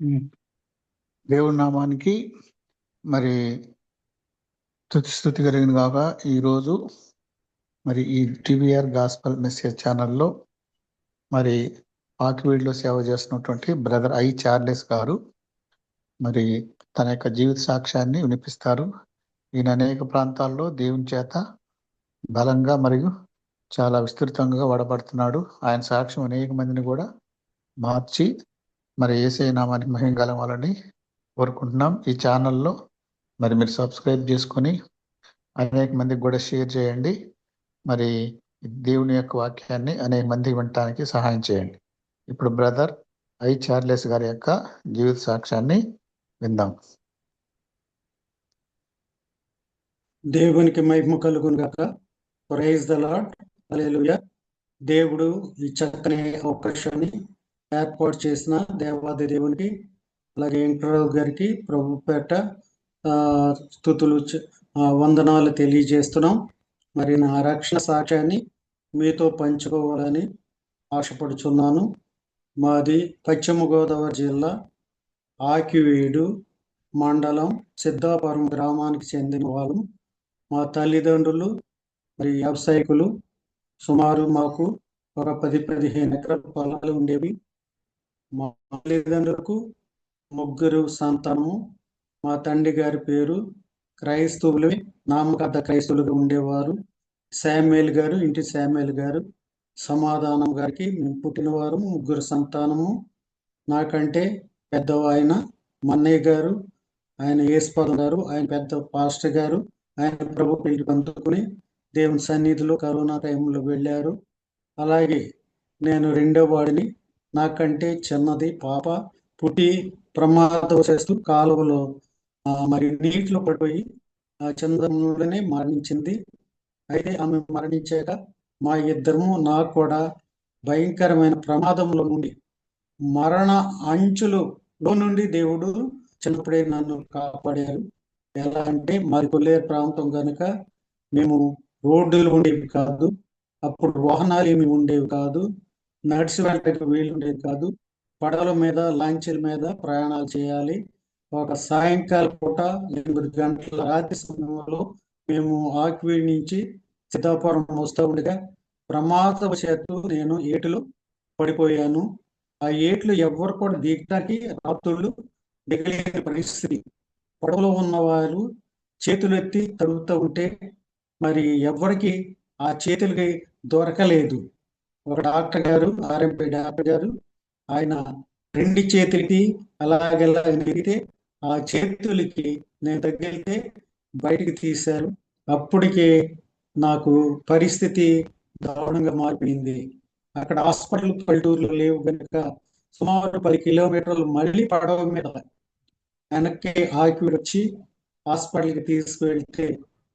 ఉమ్. దేవుడి నామానికి మరి స్తుతి కలిగిన కాక ఈరోజు మరి ఈ టీవీఆర్ గాస్పల్ మెసేజ్ ఛానల్లో మరి ఆకివీడులో సేవ చేస్తున్నటువంటి బ్రదర్ చార్లెస్ గారు మరి తన యొక్క జీవిత సాక్ష్యాన్ని వినిపిస్తారు. ఈయన అనేక ప్రాంతాల్లో దేవుని చేత బలంగా మరియు చాలా విస్తృతంగా వాడబడుతున్నాడు. ఆయన సాక్ష్యం అనేక మందిని కూడా మార్చి మరి యేసయ్య నామానికి మహిమ కలగాలని కోరుకుంటున్నాం. ఈ ఛానల్లో మరి మీరు సబ్స్క్రైబ్ చేసుకొని అనేక మందికి కూడా షేర్ చేయండి. మరి దేవుని యొక్క వాక్యాన్ని అనేక మందికి వినటానికి సహాయం చేయండి. ఇప్పుడు బ్రదర్ చార్లెస్ గారి యొక్క జీవిత సాక్ష్యాన్ని విందాం. దేవునికి మహిమ కలుగును గాక. Praise the Lord. హల్లెలూయా. దేవుడు ఈ చక్కని అవకాశాన్ని ఏర్పాటు చేసిన దేవాది దేవునికి, అలాగే వెంకటరావు గారికి ప్రభు పేట స్తుతులు వందనాలు తెలియజేస్తున్నాం. మరి నా రక్షణ సాక్ష్యాన్ని మీతో పంచుకోవాలని ఆశపడుచున్నాను. మాది పశ్చిమ గోదావరి జిల్లా ఆకివీడు మండలం సిద్ధాపురం గ్రామానికి చెందిన వాళ్ళు. మా తల్లిదండ్రులు మరి వ్యవసాయకులు. సుమారు మాకు ఒక 10-15 ఎకరాల పొలాలు ఉండేవి. మా తల్లిదండ్రులకు 3 సంతానము. మా తండ్రి గారి పేరు క్రైస్తవులు, నామకార్థ క్రైస్తవులుగా ఉండేవారు. శామ్యుయేల్ గారు, ఇంటి శామ్యుయేల్ గారు. సమాధానం గారికి మేము పుట్టినవారు 3 సంతానము. నాకంటే పెద్దవ ఆయన మన్నయ్య గారు, ఆయన యేసుపాదం గారు, ఆయన పెద్ద పాస్టర్ గారు. ఆయన ప్రభు పెళ్లి అందుకుని దేవుని సన్నిధిలో కరోనా టైంలో వెళ్ళారు. అలాగే నేను 2వ వాడిని. నాకంటే చిన్నది పాప పుట్టి ప్రమాదవశాత్తు కాలువలో మరి నీటిలో పడిపోయి చంద్రంలోనే మరణించింది. అయితే ఆమె మరణించాక మా ఇద్దరము నాకు కూడా భయంకరమైన ప్రమాదంలో నుండి, మరణ అంచులో నుండి దేవుడు చిన్నప్పుడే నన్ను కాపాడారు. ఎలా అంటే మాది కొల్లేరు ప్రాంతం కనుక మేము రోడ్డులు ఉండేవి కాదు, అప్పుడు వాహనాలు ఏమి ఉండేవి కాదు, నడిచి వెళ్ళడానికి వీలు ఉండేది కాదు. పడవల మీద, లాంచీల మీద ప్రయాణాలు చేయాలి. ఒక సాయంకాలం పూట 8 గంటల రాత్రి సమయంలో మేము ఆకివీడి నుంచి సిద్ధాపురం వస్తూ ఉండగా ప్రమాదవశాత్తు నేను ఏటిలో పడిపోయాను. ఆ ఏట్లు ఎవ్వరు కూడా దిగడానికి రాత్రుళ్ళు దిగలేని పరిస్థితి. పడవలో ఉన్న వాళ్ళు చేతులు ఎత్తి తడుగుతూ ఉంటే మరి ఎవరికి ఆ చేతులకి దొరకలేదు. ఒక డాక్టర్ గారు, ఆర్ఎంపీ డాక్టర్ గారు, ఆయన 2 చేతులకి అలాగెలా ఎగితే ఆ చేతులకి నేను తగిలితే బయటికి తీశారు. అప్పటికే నాకు పరిస్థితి దారుణంగా మారిపోయింది. అక్కడ హాస్పిటల్ పల్లెటూరులో లేవు కనుక సుమారు 10 కిలోమీటర్లు మళ్ళీ పడవ మీద వెనక్కి ఆకివీడు వచ్చి హాస్పిటల్కి తీసుకువెళ్తే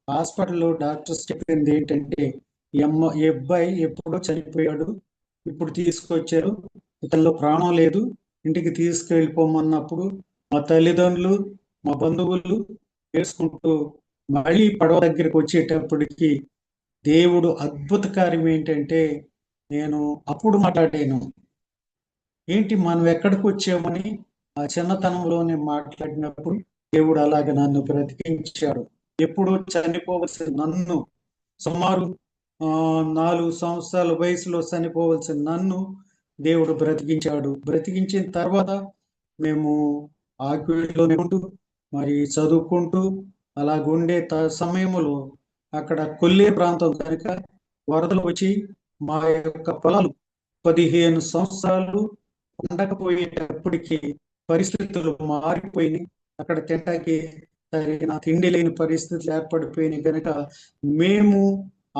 హాస్పిటల్లో డాక్టర్స్ చెప్పింది ఏంటంటే, ఈ అబ్బాయి ఎప్పుడో చనిపోయాడు, ఇప్పుడు తీసుకొచ్చారు, ఇతనిలో ప్రాణం లేదు, ఇంటికి తీసుకెళ్ళిపోమన్నప్పుడు మా తల్లిదండ్రులు, మా బంధువులు వేసుకుంటూ మళ్ళీ పడవ దగ్గరికి వచ్చేటప్పటికి దేవుడు అద్భుత కార్యం ఏంటంటే, నేను అప్పుడు మాట్లాడాను, ఏంటి మనం ఎక్కడికి వచ్చామని ఆ చిన్నతనంలోనే మాట్లాడినప్పుడు దేవుడు అలాగే నన్ను బ్రతికించాడు. ఎప్పుడు చనిపోవలసిన నన్ను, సుమారు 4 సంవత్సరాల వయసులో చనిపోవలసిన నన్ను దేవుడు బ్రతికించాడు. బ్రతికించిన తర్వాత మేము ఆకివీడులోనే ఉంటూ మరి చదువుకుంటూ అలాగుండే సమయంలో అక్కడ కొల్లేరు ప్రాంతం కనుక వరదలు వచ్చి మా యొక్క పొలాలు 15 సంవత్సరాలు ఉండకపోయేటప్పటికి పరిస్థితులు మారిపోయినాయి. అక్కడ తింటాకి సరైన తిండి లేని పరిస్థితులు ఏర్పడిపోయినాయి కనుక మేము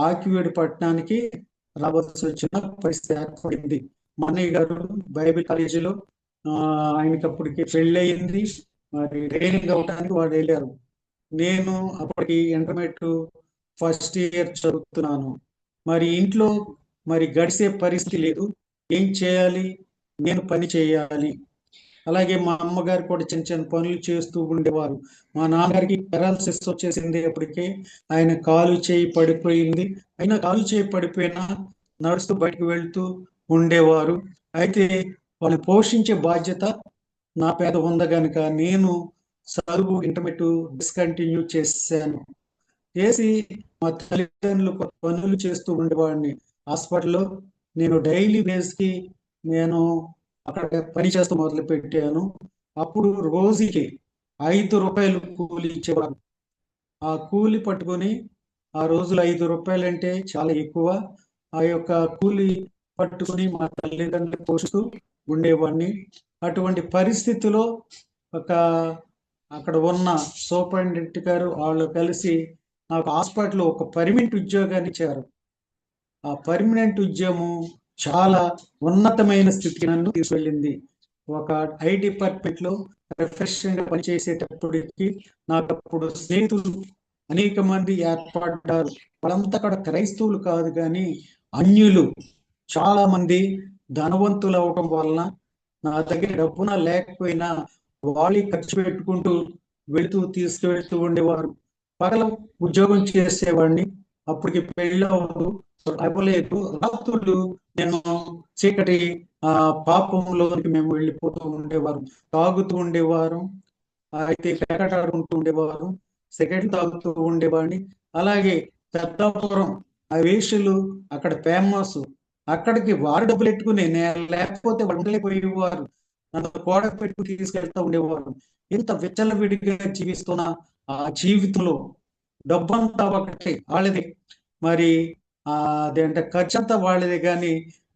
ఆకివీడు పట్టణానికి రావాల్సి వచ్చిన పరిస్థితి ఏర్పడింది. మన్నయ్య గారు బైబిల్ కాలేజీలో ఆయనకి అప్పటికి పెళ్ళి అయింది. మరి ట్రైనింగ్ అవడానికి వాడు వెళ్ళారు. నేను అప్పటికి ఇంటర్మీడియట్ ఫస్ట్ ఇయర్ చదువుతున్నాను. మరి ఇంట్లో మరి గడిసే పరిస్థితి లేదు. ఏం చేయాలి? నేను పని చేయాలి. అలాగే మా అమ్మగారు కూడా చిన్న చిన్న పనులు చేస్తూ ఉండేవారు. మా నాన్నగారికి పెరాలసిస్ వచ్చేసింది. అప్పటికే ఆయన కాలు చేయి పడిపోయింది. అయినా కాలు చేయి పడిపోయినా నడుస్తూ బయటకు వెళ్తూ ఉండేవారు. అయితే వాళ్ళని పోషించే బాధ్యత నా పేద ఉంది కనుక నేను చదువు ఇంటర్మీడియట్ డిస్కంటిన్యూ చేశాను. చేసి మా తల్లిదండ్రులకు పనులు చేస్తూ ఉండేవాడిని. హాస్పిటల్లో నేను డైలీ బేస్కి నేను అక్కడ పని చేస్తూ మొదలు పెట్టాను. అప్పుడు రోజుకి 5 రూపాయలు కూలి ఇచ్చేవారు. ఆ కూలి పట్టుకొని ఆ రోజులు 5 రూపాయలు అంటే చాలా ఎక్కువ. ఆ యొక్క కూలి పట్టుకొని మా తల్లిదండ్రులు పోషిస్తూ ఉండేవాడిని. అటువంటి పరిస్థితిలో అక్కడ ఉన్న సూపరింటెండెంట్ గారు వాళ్ళు కలిసి నాకు హాస్పిటల్లో ఒక పర్మనెంట్ ఉద్యోగాన్ని ఇచ్చారు. ఆ పర్మనెంట్ ఉద్యోగం చాలా ఉన్నతమైన స్థితికి నన్ను తీసుకెళ్ళింది. ఒక ఐ డిపార్ట్మెంట్లో ప్రొఫెషనల్గా పనిచేసేటప్పటికి నాకు అప్పుడు స్నేహితులు అనేక మంది ఏర్పడ్డారు. వాళ్ళంతా కూడా క్రైస్తవులు కాదు కానీ అన్యులు. చాలా మంది ధనవంతులు అవటం వలన నా దగ్గర డబ్బున లేకపోయినా వాళ్ళు ఖర్చు పెట్టుకుంటూ వెళుతూ తీసుకువెళ్తూ ఉండేవారు. పగల ఉద్యోగం చేసేవాడిని, అప్పటికి పెళ్ళి అవ్వలేదు. రాత్రులు నేను చీకటి పాపంలోనికి మేము వెళ్ళిపోతూ ఉండేవారు, తాగుతూ ఉండేవారు, అయితే పేకాట ఆడుకుంటూ ఉండేవారు, సిగరెట్ తాగుతూ ఉండేవాడిని. అలాగే పెద్దాపురం ఆ వేషలు అక్కడ ఫేమస్. అక్కడికి వారు డబ్బులు పెట్టుకుని నేను లేకపోతే వండలేకపోయేవారు, నన్ను కోడ పెట్టుకుని తీసుకెళ్తూ ఉండేవారు. ఇంత విచ్చలవిడిగా జీవిస్తున్న ఆ జీవితంలో డబ్బంతా ఒకటి వాళ్ళది, మరి అదేంటే ఖర్చు అంతా వాళ్ళది, కానీ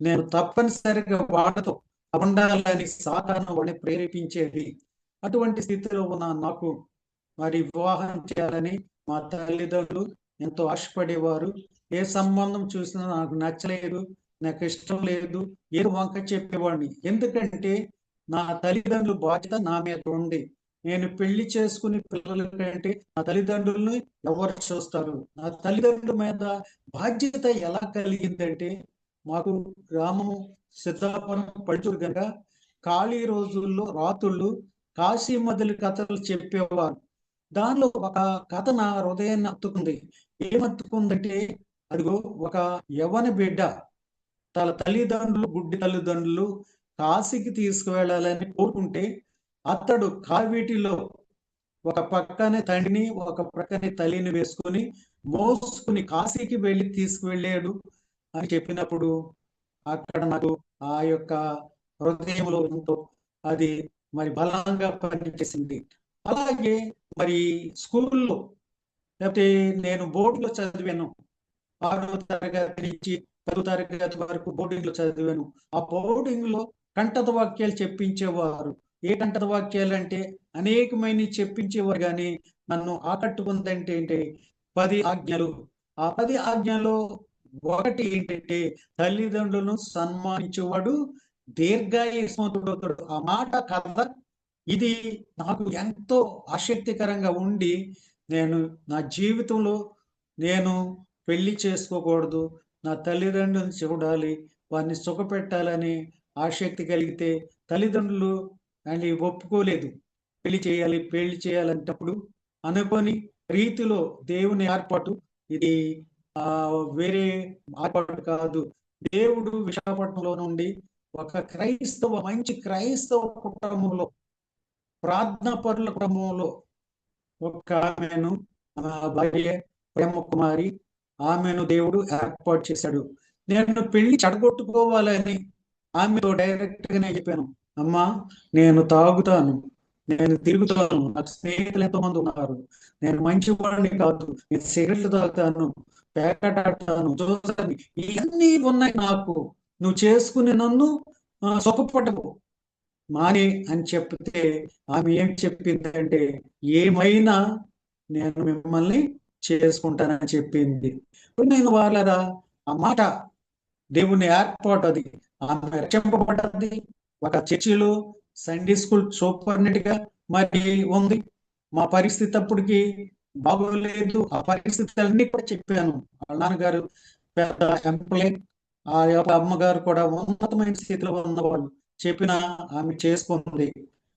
నేను తప్పనిసరిగా వాళ్ళతో ఉండాలని సాధారణ వాళ్ళని ప్రేరేపించేది. అటువంటి స్థితిలో ఉన్న నాకు మరి వివాహం చేయాలని మా తల్లిదండ్రులు ఎంతో ఆశపడేవారు. ఏ సంబంధం చూసినా నాకు నచ్చలేదు, నాకు ఇష్టం లేదు, ఏదో వంక చెప్పేవాడిని. ఎందుకంటే నా తల్లిదండ్రుల బాధ్యత నా మీద ఉంది. నేను పెళ్లి చేసుకుని పిల్లల కంటే నా తల్లిదండ్రులను ఎవరు చూస్తారు? నా తల్లిదండ్రుల మీద బాధ్యత ఎలా కలిగిందంటే, మాకు గ్రామం సిద్ధాపురం పల్లెటూరు కనుక ఖాళీ రోజుల్లో రాత్రుళ్ళు కాశీ మదిలి కథలు చెప్పేవారు. దానిలో ఒక కథ నా హృదయాన్ని హత్తుకుంది. ఏమత్తుకుందంటే, అదిగో ఒక యవ్వన బిడ్డ తన తల్లిదండ్రులు, గుడ్డి తల్లిదండ్రులు కాశీకి తీసుకువెళ్ళాలని కోరుకుంటే అతడు కావేటిలో ఒక పక్కనే తండ్రిని ఒక పక్కనే తల్లిని వేసుకొని మోసుకుని కాశీకి వెళ్ళి తీసుకువెళ్ళాడు అని చెప్పినప్పుడు అక్కడ నాకు ఆ యొక్క హృదయంలో ఎంతో అది మరి బలంగా పనిచేసింది. అలాగే మరి స్కూల్లో, లేకపోతే నేను బోర్డులో చదివాను. 6వ తరగతి నుంచి 10వ తరగతి వరకు బోర్డింగ్ లో చదివాను. ఆ బోర్డింగ్ లో కంఠత వాక్యాలు చెప్పించేవారు. ఏ కంఠత వాక్యాలు అంటే అనేకమైన చెప్పించేవారు, కానీ నన్ను ఆకట్టుకుందంటే 10 ఆజ్ఞలు. ఆ 10 ఆజ్ఞలో ఒకటి ఏంటంటే, తల్లిదండ్రులను సన్మానించేవాడు దీర్ఘాయుష్మంతుడవుతాడు. ఆ మాట కథ ఇది నాకు ఎంతో ఆసక్తికరంగా ఉండి, నేను నా జీవితంలో నేను పెళ్లి చేసుకోకూడదు, నా తల్లిదండ్రులను చూడాలి, వారిని సుఖపెట్టాలని ఆసక్తి కలిగితే తల్లిదండ్రులు అని ఒప్పుకోలేదు. పెళ్లి చేయాలంటప్పుడు అనుకోని రీతిలో దేవుని ఏర్పాటు ఇది, వేరే ఏర్పాటు కాదు. దేవుడు విశాఖపట్నంలో నుండి ఒక మంచి క్రైస్తవ కుటుంబంలో, ప్రార్థనా పరుల కుటుంబంలో ఒక ఆమెను, భార్య ప్రేమకుమారి, ఆమెను దేవుడు ఏర్పాటు చేశాడు. నేను పెళ్లి చెడగొట్టుకోవాలని ఆమెతో డైరెక్ట్ గానే చెప్పాను, అమ్మా నేను తాగుతాను, నేను తిరుగుతాను, నాకు స్నేహితులు ఎంతోమంది ఉన్నారు, నేను మంచివాడిని కాదు, నేను సిగరెట్లు తాగుతాను, పేకాట ఆడతాను, చూసాను, ఇవన్నీ ఉన్నాయి నాకు, నువ్వు చేసుకుని నన్ను సుఖపడవు మాని అని చెప్తే ఆమె ఏం చెప్పిందంటే, ఏమైనా నేను మిమ్మల్ని చేసుకుంటానని చెప్పింది. నేను వాళ్ళరా ఆ మాట దేవుని ఏర్పాటు అది. ఆమె రక్షింపబడ్డది. ఒక చర్చిలో సండే స్కూల్ సూపరింటెండెంట్ గా మరి ఉంది. మా పరిస్థితి అప్పటికి బాగోలేదు. ఆ పరిస్థితులన్నీ కూడా చెప్పాను. వాళ్ళ నాన్నగారు పెద్ద ఎంప్లాయ్, ఆ యొక్క అమ్మగారు కూడా ఉన్నతమైన స్థితిలో ఉన్నవాళ్ళు. చెప్పిన ఆమె చేసుకుంది.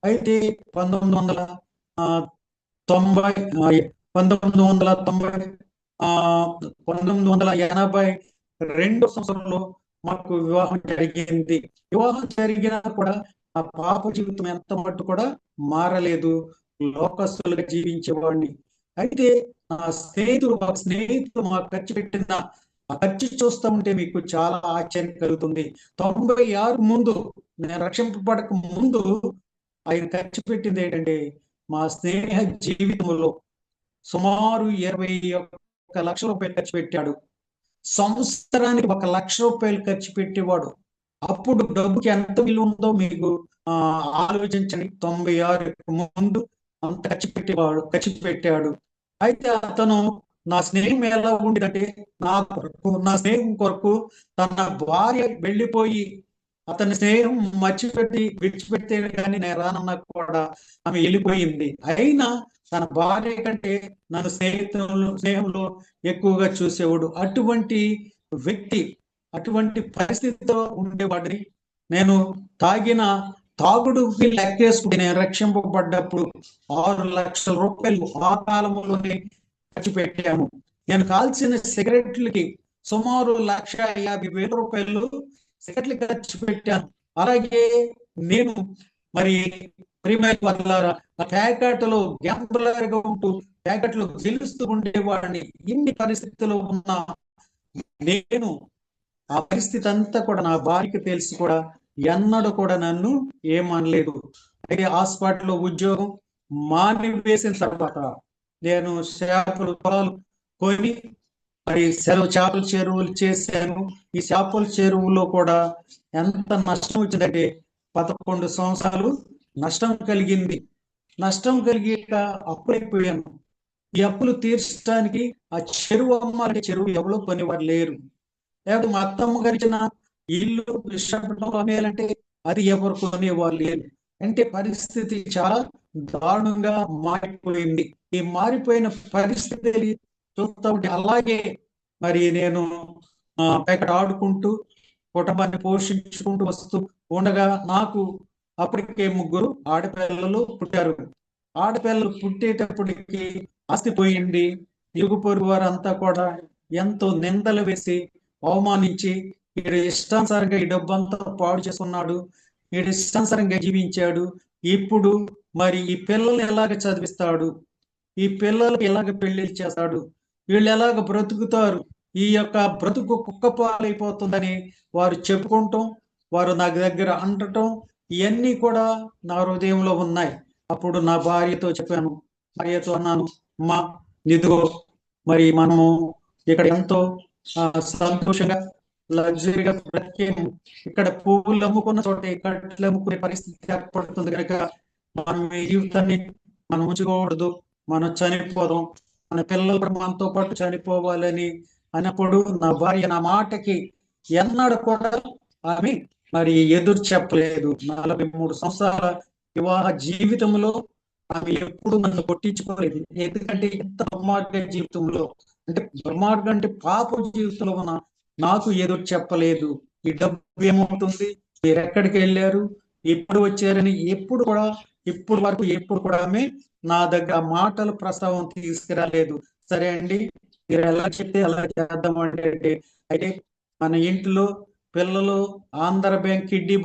అయితే 1982 సంవత్సరంలో మాకు వివాహం జరిగింది. వివాహం జరిగినా కూడా ఆ పాప జీవితం ఎంత మట్టు కూడా మారలేదు. లోకస్తులుగా జీవించేవాడిని. అయితే మా స్నేహితులు మాకు ఖర్చు పెట్టిన ఆ ఖర్చు చూస్తూ ఉంటే మీకు చాలా ఆశ్చర్యం కలుగుతుంది. 96 ముందు, నేను రక్షింపబడక ముందు ఆయన ఖర్చు పెట్టింది ఏంటంటే, మా స్నేహ జీవితంలో సుమారు 21 లక్షల రూపాయలు ఖర్చు పెట్టాడు. సంవత్సరానికి 1 లక్ష రూపాయలు ఖర్చు పెట్టేవాడు. అప్పుడు డబ్బుకి ఎంత విలువ ఉందో మీకు ఆలోచించండి. 96 ముందు అంత ఖర్చు పెట్టాడు. అయితే అతను, నా స్నేహం ఎలా ఉండేదంటే, నా స్నేహం కొరకు తన భార్య వెళ్ళిపోయి అతని స్నేహం విడిచిపెడితే కానీ నేను రానన్నా కూడా ఆమె వెళ్ళిపోయింది. అయినా తన భార్య కంటే నన్ను స్నేహంలో ఎక్కువగా చూసేవాడు. అటువంటి వ్యక్తి, అటువంటి పరిస్థితితో ఉండేవాడిని. నేను తాగుడుకి లెక్కేసుకుంటే నేను రక్షింపబడ్డప్పుడు 6 లక్షల రూపాయలు ఆ కాలంలోనే ఖర్చు పెట్టాము. నేను కాల్చిన సిగరెట్లకి సుమారు 1,50,000 రూపాయలు సిగరెట్లు ఖర్చు పెట్టాను. అలాగే నేను మరి ప్రియమైన వాళ్ళారా, ఆ ప్యాకెట్లో గ్యాంబ్లర్గా ఉంటూ ప్యాకెట్లు గెలుస్తూ ఉండేవాడిని. ఇన్ని పరిస్థితుల్లో ఉన్న నేను, ఆ పరిస్థితి అంతా కూడా నా భార్యకి తెలిసి కూడా ఎన్నడూ కూడా నన్ను ఏమనలేదు. అయితే హాస్పిటల్లో ఉద్యోగం మానివేసిన తర్వాత నేను చేపలు పొలాలు కొని మరి చేపల చెరువులు చేశాను. ఈ చేపల చెరువులో కూడా ఎంత నష్టం వచ్చిందంటే 11 సంవత్సరాలు నష్టం కలిగింది. నష్టం కలిగాక అప్పులైపోయాను. ఈ అప్పులు తీర్చడానికి ఆ చెరువు అమ్మాలంటే చెరువు ఎవరో కొనేవారు లేరు. లేకపోతే మా అత్తమ్మ గడిచిన ఇల్లు విశాఖపట్నంలో అమ్మేయాలంటే అది ఎవరు కొనేవారు లేరు. అంటే పరిస్థితి చాలా దారుణంగా మారిపోయింది. ఈ మారిపోయిన పరిస్థితి చూస్తూ ఉంటే అలాగే మరి నేను ఇక్కడ ఆడుకుంటూ కుటుంబాన్ని పోషించుకుంటూ వస్తూ ఉండగా నాకు అప్పటికే 3 ఆడపిల్లలు పుట్టారు. ఆడపిల్లలు పుట్టేటప్పటికి ఆస్తి పోయింది. ఇరుగు పొరుగు వారంతా కూడా ఎంతో నిందలు వేసి అవమానించి, వీడు ఇష్టానుసారంగా ఈ డబ్బంతా పాడు చేసుకున్నాడు, వీడు ఇష్టానుసారంగా జీవించాడు, ఇప్పుడు మరి ఈ పిల్లల్ని ఎలాగ చదివిస్తాడు, ఈ పిల్లలకి ఎలాగ పెళ్లిళ్ళు చేస్తాడు, వీళ్ళు ఎలాగ బ్రతుకుతారు, ఈ యొక్క బ్రతుకు కుక్కపాలైపోతుందని వారు చెప్పుకుంటాం, వారు నా దగ్గర అంటటం, ఇవన్నీ కూడా నా హృదయంలో ఉన్నాయి. అప్పుడు నా భార్యతో చెప్పాను, భార్యతో అన్నాను, అమ్మా ఇదిగో మరి మనము ఇక్కడ ఎంతో సంతోషంగా లగ్జరీగా బ్రతికేము. ఇక్కడ పువ్వులు అమ్ముకున్న చోట ఇక్కడ అమ్ముకునే పరిస్థితి ఏర్పడుతుంది కనుక మనం ఈ జీవితాన్ని మనం ఉంచుకోకూడదు, మనం చనిపోదాం, మన పిల్లలు కూడా మనతో పాటు చనిపోవాలని అన్నప్పుడు నా భార్య నా మాటకి ఎన్నడూ కూడా ఆమె మరి ఎదురు చెప్పలేదు. 43 సంవత్సరాల వివాహ జీవితంలో ఆమె ఎప్పుడు నన్ను కొట్టించుకోలేదు. ఎందుకంటే ఇంత దుర్మార్గ జీవితంలో, అంటే దుర్మార్గం అంటే పాప జీవితంలో ఉన్న నాకు ఎదురు చెప్పలేదు. ఈ డబ్బు ఏమవుతుంది, మీరు ఎక్కడికి వెళ్ళారు, ఎప్పుడు వచ్చారని ఇప్పుడు వరకు ఆమె నా దగ్గర మాటల ప్రస్తావం తీసుకురాలేదు. సరే అండి, మీరు ఎలా చెప్తే అలా చేద్దాం అంటే అయితే మన ఇంట్లో పిల్లలు ఆంధ్ర బ్యాంక్ కిడ్డీ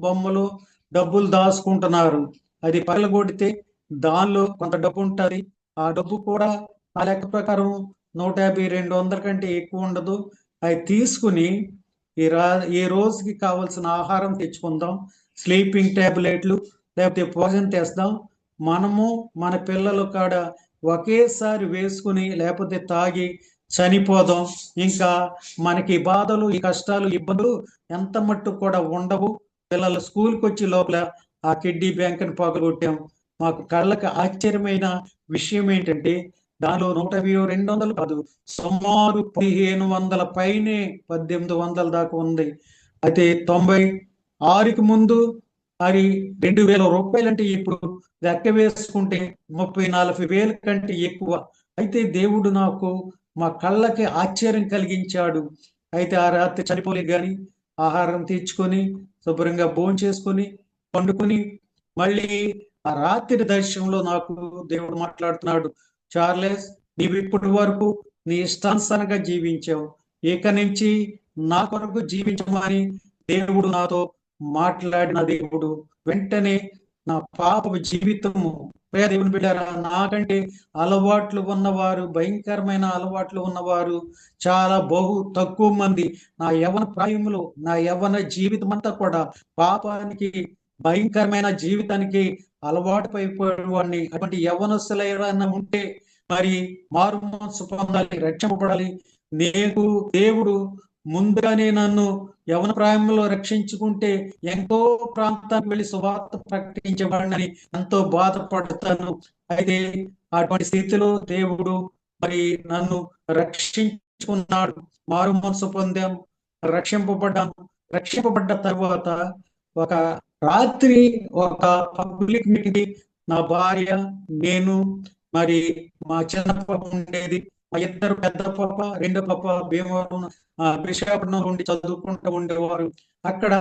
బొమ్మలు డబ్బులు దాచుకుంటున్నారు. అది పగలగొడితే దానిలో కొంత డబ్బు ఉంటుంది. ఆ డబ్బు కూడా ఆ లెక్క ప్రకారం 150-200 కంటే ఎక్కువ ఉండదు. అవి తీసుకుని ఈ రోజుకి కావాల్సిన ఆహారం తెచ్చుకుందాం, స్లీపింగ్ టాబ్లెట్లు లేకపోతే భోజనం తెస్తాం, మనము మన పిల్లలు కాడ ఒకేసారి వేసుకుని లేకపోతే తాగి చనిపోదాం. ఇంకా మనకి బాధలు, ఈ కష్టాలు, ఇబ్బందులు ఎంత మట్టు కూడా ఉండవు. పిల్లలు స్కూల్కి వచ్చి లోపల ఆ కిడ్డీ బ్యాంకుని పగలగొట్టాం. మాకు కళ్ళకి ఆశ్చర్యమైన విషయం ఏంటంటే దానిలో 150-200 కాదు, సుమారు 1500 పైనే, 1800 దాకా ఉంది. అయితే 96కి ముందు మరి 2000 రూపాయలు అంటే ఇప్పుడు లెక్క వేసుకుంటే 30-40 కంటే ఎక్కువ. అయితే దేవుడు నాకు మా కళ్ళకి ఆశ్చర్యం కలిగించాడు. అయితే ఆ రాత్రి చనిపోలేదు కానీ ఆహారం తెచ్చుకొని శుభ్రంగా భోజనం చేసుకొని పండుకొని మళ్ళీ ఆ రాత్రి దర్శనంలో నాకు దేవుడు మాట్లాడుతున్నాడు, చార్లెస్, నీవు ఇప్పటి వరకు నీ ఇష్టానుసారంగా జీవించావు, ఇక నుంచి నా కొరకు జీవించమని దేవుడు నాతో మాట్లాడిన దేవుడు వెంటనే నా పాప జీవితము, ప్రియ దేవుని బిడ్డారా, నాకంటే అలవాట్లు ఉన్నవారు, భయంకరమైన అలవాట్లు ఉన్నవారు చాలా బహు తక్కువ మంది. నా యవ్వన ప్రాయములో, నా యవ్వన జీవితం అంతా కూడా పాపానికి, భయంకరమైన జీవితానికి అలవాటు అయిపోయేవాడిని. అటువంటి యవ్వనస్తులు ఎవరైనా ఉంటే మరి మారు మనసు పొందాలి, రక్షింపబడాలి. నీకు దేవుడు ముందుగానే నన్ను యవన ప్రాయంలో రక్షించుకుంటే ఎంతో ప్రాంతానికి వెళ్ళి సువార్త ప్రకటించబడినని ఎంతో బాధపడతాను. అయితే అటువంటి స్థితిలో దేవుడు మరి నన్ను రక్షించుకున్నాడు. మారు మనసు పొందాం, రక్షింపబడ్డాను. రక్షింపబడ్డ తర్వాత ఒక రాత్రి ఒక పబ్లిక్ మీటింగ్, నా భార్య, నేను, మరి మా చిన్న పాప ఉండేది. మా ఇద్దరు పెద్ద పాప, రెండో పాప భీమవరం విశాఖపట్నం నుండి చదువుకుంటూ ఉండేవారు. అక్కడ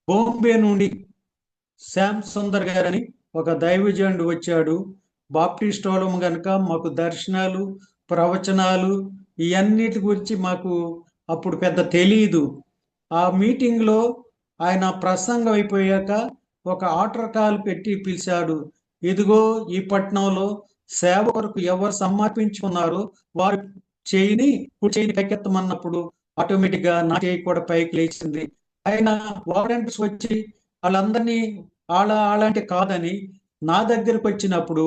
బాంబే నుండి శ్యామ్ సుందర్ గారని ఒక దైవజనుడు వచ్చాడు. బాప్టిస్ట్ వాళ్ళం కనుక మాకు దర్శనాలు, ప్రవచనాలు ఇవన్నిటి గురించి మాకు అప్పుడు పెద్ద తెలియదు. ఆ మీటింగ్ లో ఆయన ప్రసంగం అయిపోయాక ఒక ఆర్డర్ కాల్ పెట్టి పిలిచాడు. ఇదిగో ఈ పట్టణంలో సేవ కొరకు ఎవరు సమర్పించుకున్నారో వారు కుడి చేయిని పైకెత్తమన్నప్పుడు ఆటోమేటిక్ గా నా చేయి కూడా పైకి లేచింది. ఆయన వాలంటీర్స్ వచ్చి వాళ్ళందరినీ అలాంటి కాదని నా దగ్గరకు వచ్చినప్పుడు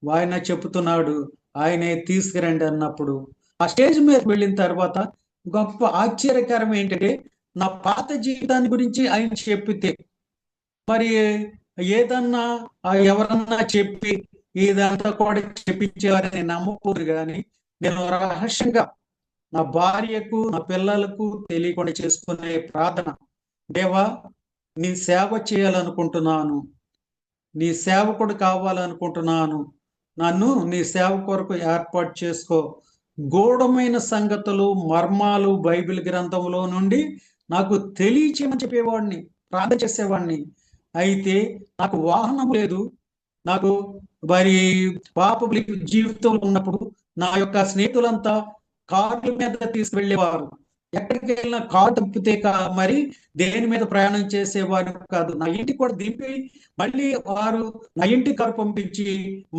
ఆయన చెప్తున్నాడు, ఆయనే తీసుకురండి అన్నప్పుడు ఆ స్టేజ్ మీద వెళ్ళిన తర్వాత గొప్ప ఆశ్చర్యకరం ఏంటంటే, నా పాత జీవితాన్ని గురించి ఆయన చెప్పితే, మరి ఏదన్నా ఎవరన్నా చెప్పి ఇదంతా కూడా చెప్పించేవారని నమ్మకూడదు. కానీ నేను రహస్యంగా నా భార్యకు, నా పిల్లలకు తెలియకుండా చేసుకునే ప్రార్థన, దేవా నీ సేవ చేయాలనుకుంటున్నాను, నీ సేవకుడు కావాలనుకుంటున్నాను, నన్ను నీ సేవ కొరకు ఏర్పాటు చేసుకో. గూఢమైన సంగతులు, మర్మాలు బైబిల్ గ్రంథంలో నుండి నాకు తెలియచేయమని చెప్పేవాడిని, ప్రార్థన చేసేవాడిని. అయితే నాకు వాహనం లేదు. నాకు మరి పాప జీవితంలో ఉన్నప్పుడు నా యొక్క స్నేహితులంతా కార్ల మీద తీసుకువెళ్ళేవారు. ఎక్కడికి వెళ్ళినా కారు తప్పితే మరి దేని మీద ప్రయాణం చేసేవారు కాదు. నా ఇంటికి కూడా దింపి మళ్ళీ వారు నా ఇంటికి కారు పంపించి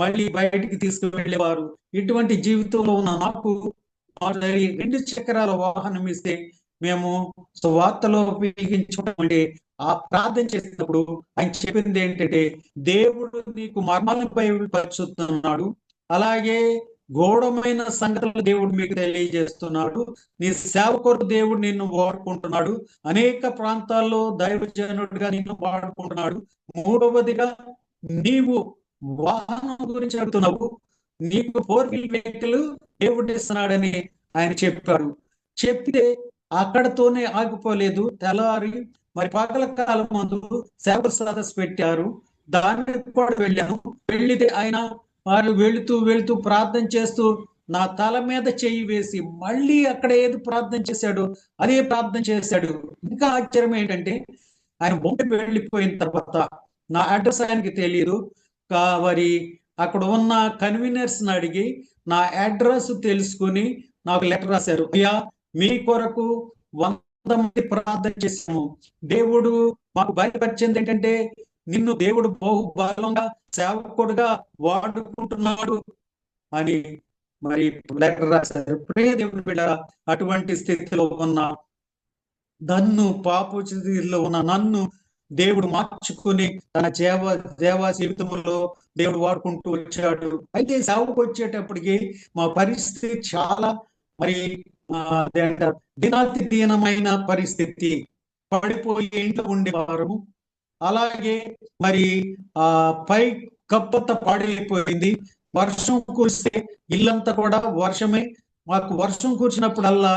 మళ్ళీ బయటికి తీసుకువెళ్ళేవారు. ఇటువంటి జీవితంలో ఉన్న నాకు 2 చక్రాల వాహనం ఇస్తే మేము సువార్తలో ఉపయోగించడం అంటే, ఆ ప్రార్థన చేసినప్పుడు ఆయన చెప్పింది ఏంటంటే, దేవుడు నీకు మర్మాలను బయలుపరుచుతున్నాడు, అలాగే గూఢమైన సంగతులు దేవుడు మీకు తెలియజేస్తున్నాడు, నీ సేవ కొరకు దేవుడు నిన్ను వాడుకుంటున్నాడు, అనేక ప్రాంతాల్లో దైవజనుడిగా నిన్ను వాడుకుంటున్నాడు. మూడవదిగా నీవు వాహనం గురించి అడుగుతున్నావు, నీకు 4 wheel వెహికల్ దేవుడు ఇస్తున్నాడని ఆయన చెప్పారు. చెప్తే అక్కడతోనే ఆగిపోలేదు. తెల్లారి మరి పగల కాలం మందు సేవ సదస్సు పెట్టారు, దానికి కూడా వెళ్ళాను. వెళ్ళితే ఆయన వారు వెళుతూ ప్రార్థన చేస్తూ నా తల మీద చెయ్యి వేసి మళ్ళీ అక్కడ ఏది ప్రార్థన చేశాడు అదే ప్రార్థన చేశాడు. ఇంకా ఆశ్చర్యం ఏంటంటే, ఆయన బొంబాయి వెళ్ళిపోయిన తర్వాత నా అడ్రస్ ఆయనకి తెలియదు. మరి అక్కడ ఉన్న కన్వీనర్స్ అడిగి నా అడ్రస్ తెలుసుకుని నాకు లెటర్ రాశారు. అయ్యా, మీ కొరకు 100 మంది ప్రార్థన చేశాము, దేవుడు మాకు బయటపరిచింది ఏంటంటే నిన్ను దేవుడు బహు బలంగా సేవకుడుగా వాడుకుంటున్నాడు అని మరి లెటర్ రాశారు. ప్రియ దేవుని బిడ్డ, అటువంటి స్థితిలో ఉన్న నన్ను, పాప స్థితిలో ఉన్న నన్ను దేవుడు మార్చుకుని తన దేవా జీవితంలో దేవుడు వాడుకుంటూ వచ్చాడు. అయితే సేవకు వచ్చేటప్పటికి మా పరిస్థితి చాలా మరి దినాతి దీనమైన పరిస్థితి, పడిపోయి ఇంట్లో ఉండేవారు. అలాగే మరి పై కప్పత పాడైపోయింది. వర్షం కురిస్తే ఇల్లంతా కూడా వర్షమే. మాకు వర్షం కురిసినప్పుడల్లా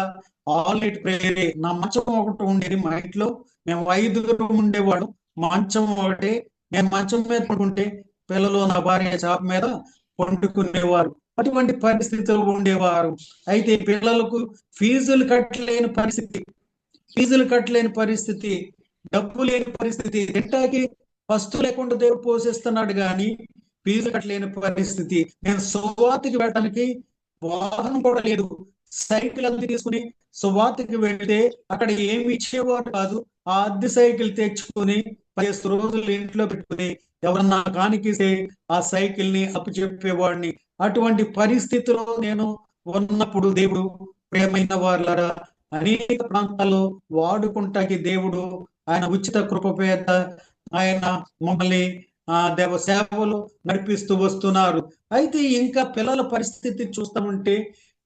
ఆల్ నైట్ ప్రేయరే. నా మంచం ఒకటి ఉండేది మా ఇంట్లో, మేము 5 ఉండేవాడు. మంచం ఒకటే, నేను మంచం మీద పడుకుంటే పిల్లలు నా భార్య చాప మీద పండుకునేవారు. అటువంటి పరిస్థితులు ఉండేవారు. అయితే పిల్లలకు ఫీజులు కట్టలేని పరిస్థితి, డబ్బు లేని పరిస్థితి, తింటాకి వస్తువు లేకుండా దేవుడు పోషిస్తున్నాడు కానీ ఫీజు కట్టలేని పరిస్థితి. నేను సువార్తకి వెళ్ళడానికి వాహనం కూడా లేదు. సైకిల్ అది తీసుకుని సువార్తకి వెళ్తే అక్కడ ఏమి ఇచ్చేవారు కాదు. ఆ అద్దె సైకిల్ తెచ్చుకొని 10 రోజులు ఇంట్లో పెట్టుకుని ఎవరన్నా కానికిస్తే ఆ సైకిల్ ని అప్పచెప్పేవాడిని. అటువంటి పరిస్థితిలో నేను ఉన్నప్పుడు దేవుడు ప్రియమైన వారులారా అనేక ప్రాంతాల్లో వాడుకుంటాకి దేవుడు ఆయన ఉచిత కృప పేద ఆయన మమ్మల్ని దేవ సేవలు నడిపిస్తూ వస్తున్నారు. అయితే ఇంకా పిల్లల పరిస్థితి చూస్తామంటే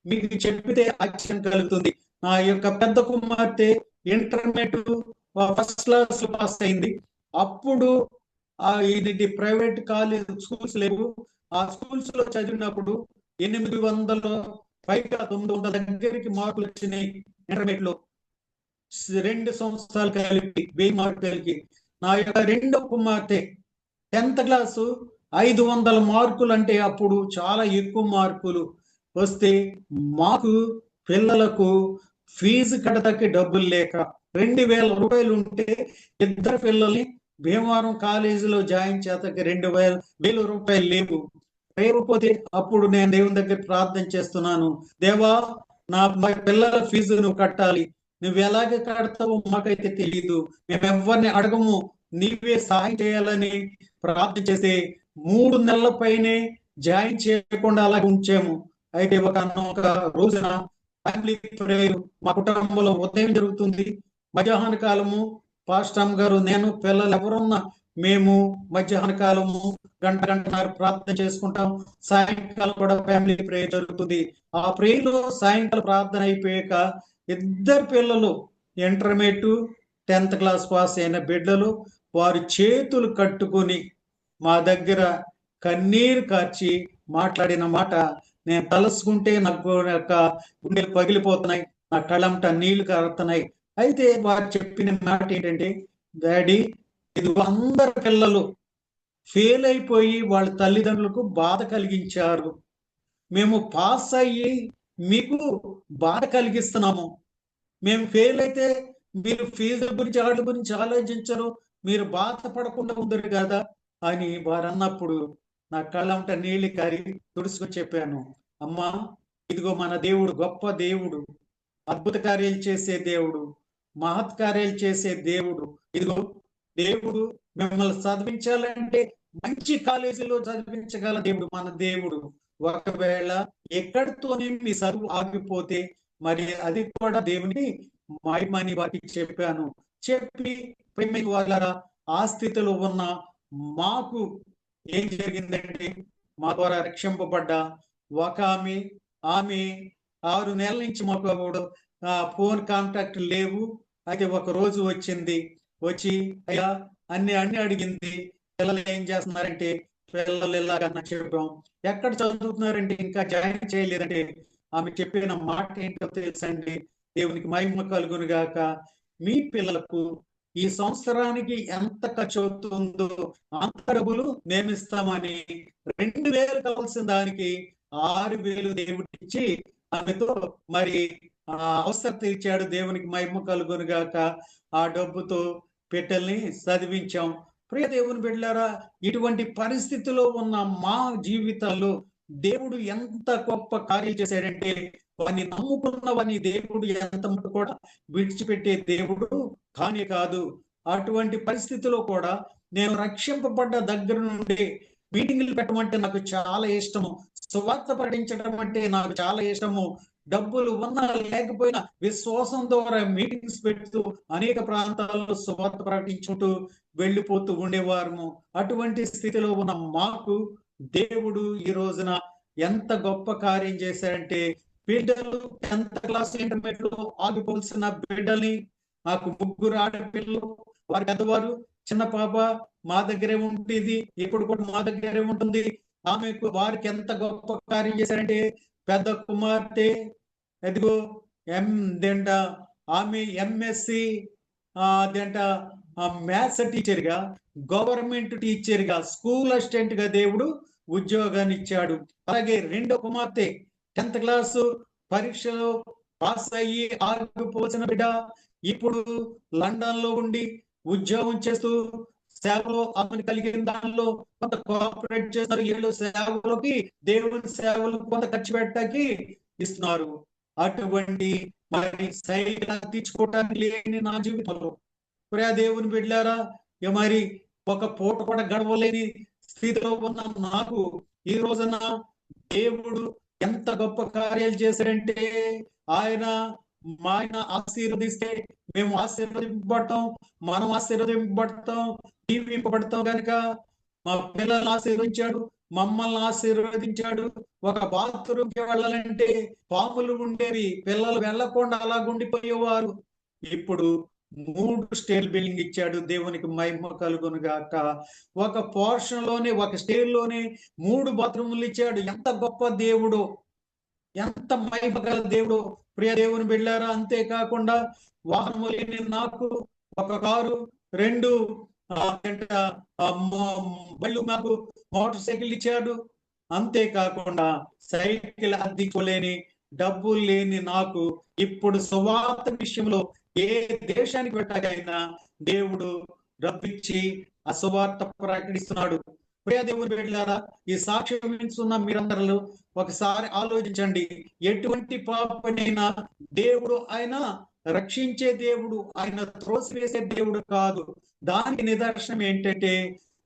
మీకు చెప్పితే ఆశ్చర్యం కలుగుతుంది. నా యొక్క పెద్ద కుమార్తె ఇంటర్మీడియట్ ఫస్ట్ క్లాస్ పాస్ అయింది. అప్పుడు ఇది ప్రైవేట్ కాలేజ్ స్కూల్స్ లేవు. ఆ స్కూల్స్ లో చదివినప్పుడు 800 పైగా 900 దగ్గరికి మార్కులు వచ్చినాయి. ఇంటర్మీడియట్ లో 2 సంవత్సరాలు కలిపి 1000 మార్కులకి. నా యొక్క రెండో కుమార్తె 10th క్లాసు 500 మార్కులు అంటే అప్పుడు చాలా ఎక్కువ మార్కులు వస్తే మాకు పిల్లలకు ఫీజు కట్టడానికి డబ్బులు లేక 2000 రూపాయలు ఉంటే ఇద్దరు పిల్లల్ని భీమవరం కాలేజీలో జాయిన్ చేతకి 2000 రూపాయలు లేవు. లేకపోతే అప్పుడు నేను దేవుని దగ్గర ప్రార్థన చేస్తున్నాను, దేవా నా పిల్లల ఫీజు నువ్వు కట్టాలి, నువ్వు ఎలాగ కడతావో మాకైతే తెలియదు, మేము ఎవరిని అడగము, నీవే సహాయం చేయాలని ప్రార్థన చేస్తే 3 నెలల పైనే జాయిన్ చేయకుండా అలాగే ఉంచాము. అయితే ఒక రోజున ఫ్యామిలీ ప్రేయర్ మా కుటుంబంలో ఉదయం జరుగుతుంది. మధ్యాహ్న కాలము పాస్టర్ గారు నేను పిల్లలు ఎవరున్నా మేము మధ్యాహ్న కాలము గంటన్నర ప్రార్థన చేసుకుంటాం. సాయంకాలం కూడా ఫ్యామిలీ ప్రేయర్ జరుగుతుంది. ఆ ప్రేయర్ లో సాయంకాలం ప్రార్థన అయిపోయాక ఇద్దరు పిల్లలు ఇంటర్మీడియట్ 10th క్లాస్ పాస్ అయిన బిడ్డలు వారి చేతులు కట్టుకుని మా దగ్గర కన్నీరు కార్చి మాట్లాడిన మాట నేను తలుసుకుంటే నాకు యొక్క గుండెలు పగిలిపోతున్నాయి, నా కళ్ళంట నీళ్లు కారుతున్నాయి. అయితే వారు చెప్పిన మాట ఏంటంటే, డాడీ ఇది అందరు పిల్లలు ఫెయిల్ అయిపోయి వాళ్ళ తల్లిదండ్రులకు బాధ కలిగించారు, మేము పాస్ అయ్యి మీకు బాధ కలిగిస్తున్నాము, మేము ఫెయిల్ అయితే మీరు ఫీజు గురించి వాటి గురించి ఆలోచించరు, మీరు బాధపడకుండా ఉండరు కదా అని వారు అన్నప్పుడు నా కళ్ళంట నీళ్ళు కారి తుడుచుకొని చెప్పాను, అమ్మా ఇదిగో మన దేవుడు గొప్ప దేవుడు, అద్భుత కార్యాలు చేసే దేవుడు, మహత్కార్యాలు చేసే దేవుడు. ఇదిగో దేవుడు మిమ్మల్ని చదివించాలంటే మంచి కాలేజీలో చదివించగల దేవుడు మన దేవుడు. ఒకవేళ ఎక్కడితోనే మీ చదువు ఆగిపోతే మరి అది కూడా దేవుని మహిమని వాటికి చెప్పాను. చెప్పి ప్రేమ వాళ్ళ ఆ స్థితిలో ఉన్న మాకు ఏం జరిగిందంటే మా ద్వారా రక్షింపబడ్డ ఒక ఆమె 6 నెలల నుంచి మాకు ఫోన్ కాంటాక్ట్ లేవు. అయితే ఒక రోజు వచ్చింది, వచ్చి అయ్యా అన్ని అడిగింది, పిల్లలు ఏం చేస్తున్నారంటే పిల్లలు ఇలాగన్నా చెప్పాం, ఎక్కడ చదువుతున్నారంటే ఇంకా జాయిన్ చేయలేదంటే ఆమె చెప్పిన మాట ఏంటో తెలుసండి, దేవునికి మహిమ కలుగును గాక, మీ పిల్లలకు ఈ సంవత్సరానికి ఎంత ఖర్చు అవుతుందో అంత డబ్బులు మేము ఇస్తామని 2000 కావాల్సిన దానికి 6000 దేవుడు ఇచ్చి ఆమెతో మరి అవసరం తీర్చాడు. దేవునికి మహిమ కలుగును గాక. ఆ డబ్బుతో పెట్టెల్ని చదివించాం. ప్రియ దేవుని బిడ్డలారా, ఇటువంటి పరిస్థితిలో ఉన్న మా జీవితాల్లో దేవుడు ఎంత గొప్ప కార్యం చేశాడంటే వాడిని నమ్ముకున్నవని దేవుడు ఎంత కూడా విడిచిపెట్టే దేవుడు కానీ కాదు. అటువంటి పరిస్థితిలో కూడా నేను రక్షింపబడ్డ దగ్గర నుండి మీటింగ్లు పెట్టమంటే నాకు చాలా ఇష్టము, సువార్త ప్రకటించడం అంటే నాకు చాలా ఇష్టము. డబ్బులు ఉన్నా లేకపోయినా విశ్వాసం ద్వారా మీటింగ్స్ పెడుతూ అనేక ప్రాంతాల్లో సువార్త ప్రకటించుకుంటూ వెళ్ళిపోతూ ఉండేవారము. అటువంటి స్థితిలో ఉన్న మాకు దేవుడు ఈ రోజున ఎంత గొప్ప కార్యం చేశారంటే బిడ్డలు 10th క్లాస్ ఇంటర్మీడియట్ లో ఆగిపోవాల్సిన బిడ్డల్ని, నాకు 3 ఆడపిల్లలు, వారి పెద్దవారు, చిన్న పాప మా దగ్గరే ఉంటుంది, ఇప్పుడు కూడా మా దగ్గరే ఉంటుంది. ఆమెకు వారికి ఎంత గొప్ప కార్యం చేశారంటే పెద్ద కుమార్తె ఎదిగో ఆమె ఎంఎస్సి మ్యాథ్స్ టీచర్ గా, గవర్నమెంట్ టీచర్ గా, స్కూల్ అసిస్టెంట్ గా దేవుడు ఉద్యోగాన్ని ఇచ్చాడు. అలాగే రెండో కుమార్తె 10th క్లాసు పరీక్షలో పాస్ అయ్యి ఆగిపోసిన బిడ్డ ఇప్పుడు లండన్ లో ఉండి ఉద్యోగం చేస్తూ సేవలో ఆమెను కలిగిన దానిలో కొంత కోఆపరేట్ చేస్తున్నారు. 7 సేవలకి దేవుని సేవలు కొంత ఖర్చు పెట్టడానికి ఇస్తున్నారు. అటువంటి మరి సైకిల్ అద్దించుకోవటానికి లేని నా జీవితంలో ప్రియా దేవుని బిడ్డారా మరి ఒక పూట కూడా గడవలేని స్థితిలో ఉన్న నాకు ఈ రోజున దేవుడు ఎంత గొప్ప కార్యాలు చేశాడంటే ఆయన ఆశీర్వదిస్తే మేము ఆశీర్వదింపబడతాం, మనం ఆశీర్వదింపబడతాం, దీవింపబడతాం కనుక మా పిల్లల్ని ఆశీర్వదించాడు, మమ్మల్ని ఆశీర్వదించాడు. ఒక బాత్రూమ్కి వెళ్ళాలంటే పాములు ఉండేవి, పిల్లలు వెళ్ళకుండా అలా గుండిపోయేవారు. ఇప్పుడు 3 స్టేర్ బిల్డింగ్ ఇచ్చాడు. దేవునికి మహిమ కలుగును గాక. ఒక పోర్షన్ లోనే, ఒక స్టేర్ లోనే 3 బాత్రూములు ఇచ్చాడు. ఎంత గొప్ప దేవుడు, ఎంత మహిమ గల దేవుడు ప్రియ దేవుని బిడ్డారా. అంతేకాకుండా వాహనము లేని నాకు ఒక కారు, 2 బళ్ళు, నాకు మోటార్ సైకిల్ ఇచ్చాడు. అంతేకాకుండా సైకిల్ అద్దెకోలేని, డబ్బులు లేని నాకు ఇప్పుడు సువార్త విషయంలో ఏ దేశానికి వెళ్ళాకైనా దేవుడు డబ్బిచ్చి ఆ సువార్త ప్రకటిస్తున్నాడు. ప్రియ దేవుని బిడ్డలారా, ఈ సాక్ష్యం వింటున్న మీరందరూ ఒకసారి ఆలోచించండి. ఎటువంటి పాపనైనా దేవుడు ఆయన రక్షించే దేవుడు, ఆయన త్రోసివేసే దేవుడు కాదు. దానికి నిదర్శనం ఏంటంటే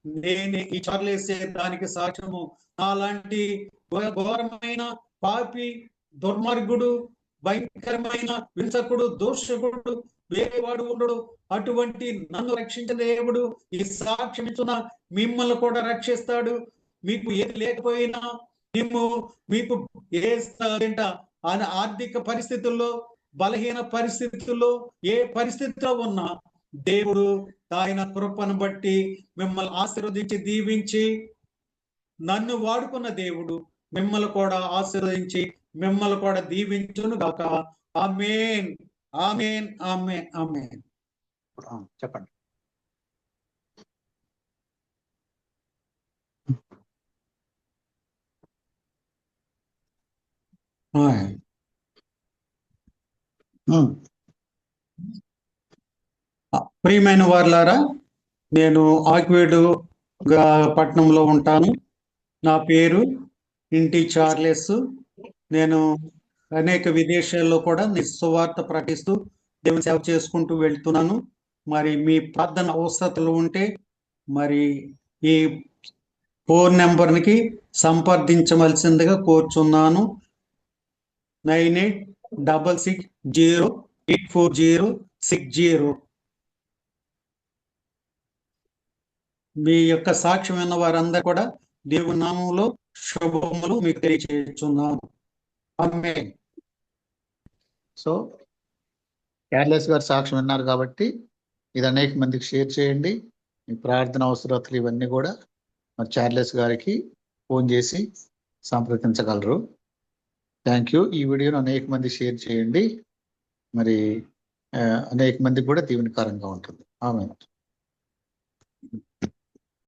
నేను ఈ చార్లేసే దానికి సాక్ష్యము. అలాంటి ఘోరమైన పాపి, దుర్మార్గుడు, భయంకరమైన హింసకుడు, దోషకుడు వేరేవాడు ఉండడు. అటువంటి నన్ను రక్షించిన దేవుడు ఈ సాక్ష్యం ఇచ్చిన మిమ్మల్ని కూడా రక్షిస్తాడు. మీకు ఏది లేకపోయినా, మీకు ఏ ఆర్థిక పరిస్థితుల్లో, బలహీన పరిస్థితుల్లో, ఏ పరిస్థితిలో ఉన్నా దేవుడు ఆయన కృపను బట్టి మిమ్మల్ని ఆశీర్వదించి దీవించి, నన్ను వాడుకున్న దేవుడు మిమ్మల్ని కూడా ఆశీర్వదించి మిమ్మల్ని కూడా దీవించును గాక. ఆమేన్, ఆమేన్, ఆమేన్, ఆమేన్. చెప్పండి. ప్రియమైన వారులారా, నేను ఆక్వేడు పట్టణంలో ఉంటాను. నా పేరు ఇంటి చార్లెస్. నేను అనేక విదేశాల్లో కూడా సువార్త ప్రకటిస్తూ దేవుని సేవ చేసుకుంటూ వెళ్తున్నాను. మరి మీ ప్రార్థన అవసరతలు ఉంటే మరి ఈ ఫోన్ నెంబర్కి సంప్రదించవలసిందిగా కోరుచున్నాను. 9866084060. మీ యొక్క సాక్ష్యం విన్న వారందరూ కూడా దేవుని నామములో శుభములు మీకు తెలియచేస్తున్నాను. ఆమేన్. సో చార్లెస్ గారు సాక్ష్యం విన్నారు కాబట్టి ఇది అనేక మందికి షేర్ చేయండి. మీ ప్రార్థన అవసరతలు ఇవన్నీ కూడా మరి చార్లెస్ గారికి ఫోన్ చేసి సంప్రదించగలరు. Thank you. ఈ వీడియోను అనేక మంది షేర్ చేయండి. మరి అనేక మందికి కూడా దీవెనకరంగా ఉంటుంది. ఆమేన్.